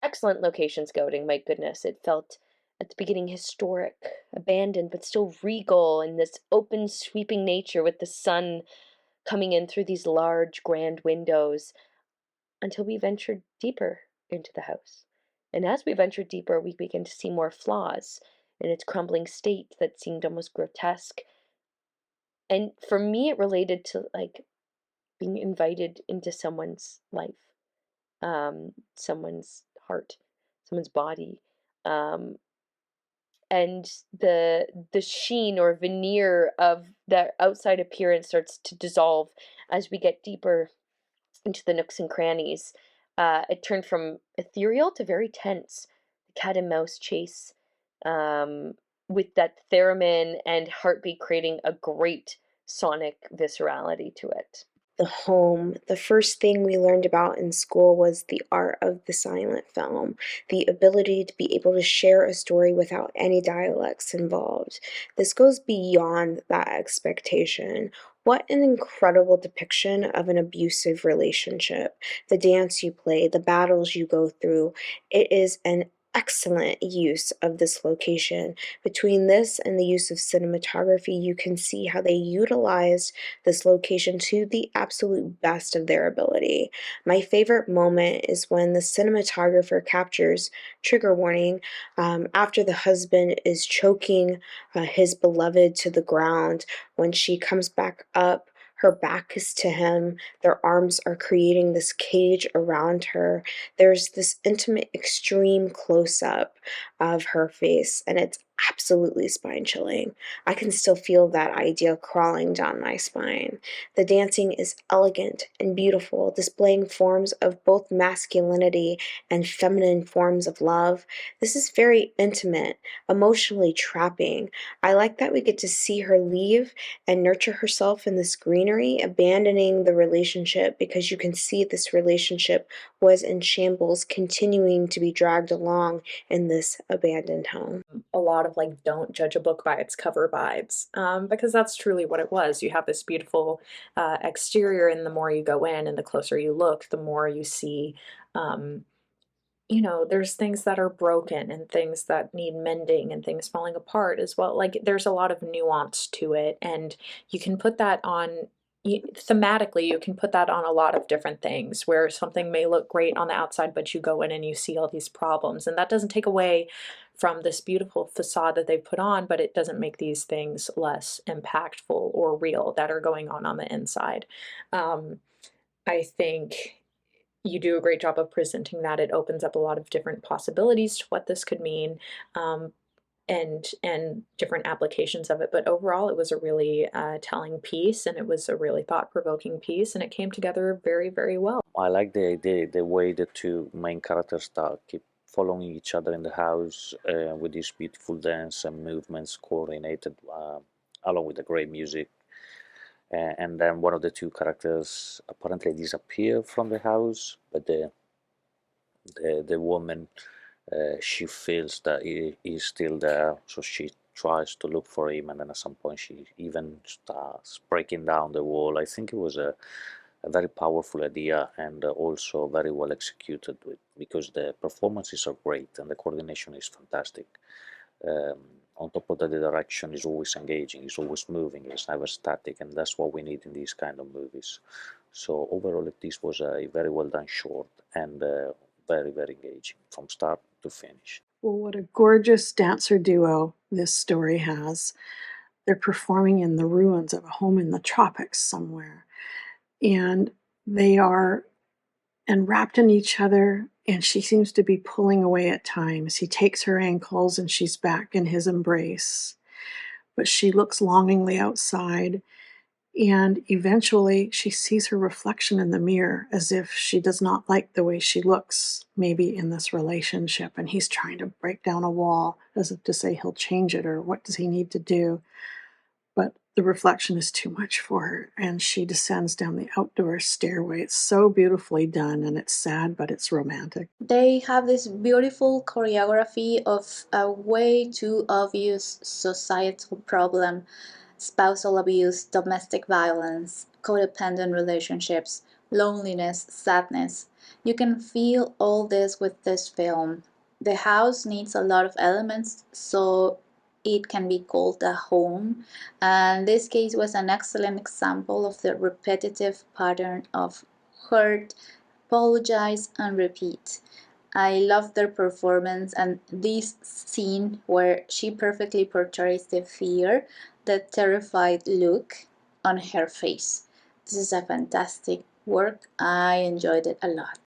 excellent location scouting, my goodness. It felt at the beginning historic, abandoned, but still regal in this open, sweeping nature with the sun coming in through these large, grand windows until we ventured deeper into the house. And as we ventured deeper, we began to see more flaws in its crumbling state that seemed almost grotesque. And for me, it related to like being invited into someone's life, someone's heart, someone's body. Um, and the sheen or veneer of that outside appearance starts to dissolve as we get deeper into the nooks and crannies. It turned from ethereal to very tense. The cat and mouse chase, um, with that theremin and heartbeat creating a great sonic viscerality to it. The home. The first thing we learned about in school was the art of the silent film, the ability to be able to share a story without any dialects involved. This goes beyond that expectation. What an incredible depiction of an abusive relationship. The dance you play, the battles you go through. It is an excellent use of this location. Between this and the use of cinematography, you can see how they utilized this location to the absolute best of their ability. My favorite moment is when the cinematographer captures, trigger warning, after the husband is choking his beloved to the ground. When she comes back up, her back is to him. Their arms are creating this cage around her. There's this intimate, extreme close up of her face, and it's absolutely spine chilling. I can still feel that idea crawling down my spine. The dancing is elegant and beautiful, displaying forms of both masculinity and feminine forms of love. This is very intimate, emotionally trapping. I like that we get to see her leave and nurture herself in this greenery, abandoning the relationship because you can see this relationship was in shambles, continuing to be dragged along in this abandoned home. A lot of like don't judge a book by its cover vibes, because that's truly what it was. You have this beautiful exterior, and the more you go in and the closer you look, the more you see, um, there's things that are broken and things that need mending and things falling apart as well. Like there's a lot of nuance to it, and you can put that on. Thematically, you can put that on a lot of different things where something may look great on the outside, but you go in and you see all these problems. And that doesn't take away from this beautiful facade that they've put on, but it doesn't make these things less impactful or real that are going on the inside. Um, I think you do a great job of presenting that. It opens up a lot of different possibilities to what this could mean, and different applications of it. But overall, it was a really telling piece, and it was a really thought-provoking piece, and it came together very, very well. I like the way the two main characters start keep following each other in the house with these beautiful dance and movements coordinated along with the great music. And then one of the two characters apparently disappear from the house, but the woman, she feels that he is still there, so she tries to look for him, and then at some point she even starts breaking down the wall. I think it was a very powerful idea, and also very well executed because the performances are great and the coordination is fantastic. Um, on top of that, the direction is always engaging, it's always moving, it's never static, and that's what we need in these kind of movies. So overall, this was a very well done short, and very, very engaging from start to finish. Well, what a gorgeous dancer duo this story has. They're performing in the ruins of a home in the tropics somewhere. And they are enwrapped in each other, and she seems to be pulling away at times. He takes her ankles and she's back in his embrace. But she looks longingly outside, and eventually she sees her reflection in the mirror as if she does not like the way she looks, maybe in this relationship. And he's trying to break down a wall as if to say he'll change it, or what does he need to do? But the reflection is too much for her, and she descends down the outdoor stairway. It's so beautifully done, and it's sad, but it's romantic. They have this beautiful choreography of a way too obvious societal problem: spousal abuse, domestic violence, codependent relationships, loneliness, sadness. You can feel all this with this film. The house needs a lot of elements so it can be called a home, and this case was an excellent example of the repetitive pattern of hurt, apologize, and repeat. I love their performance and this scene where she perfectly portrays the fear, the terrified look on her face. This is a fantastic work. I enjoyed it a lot.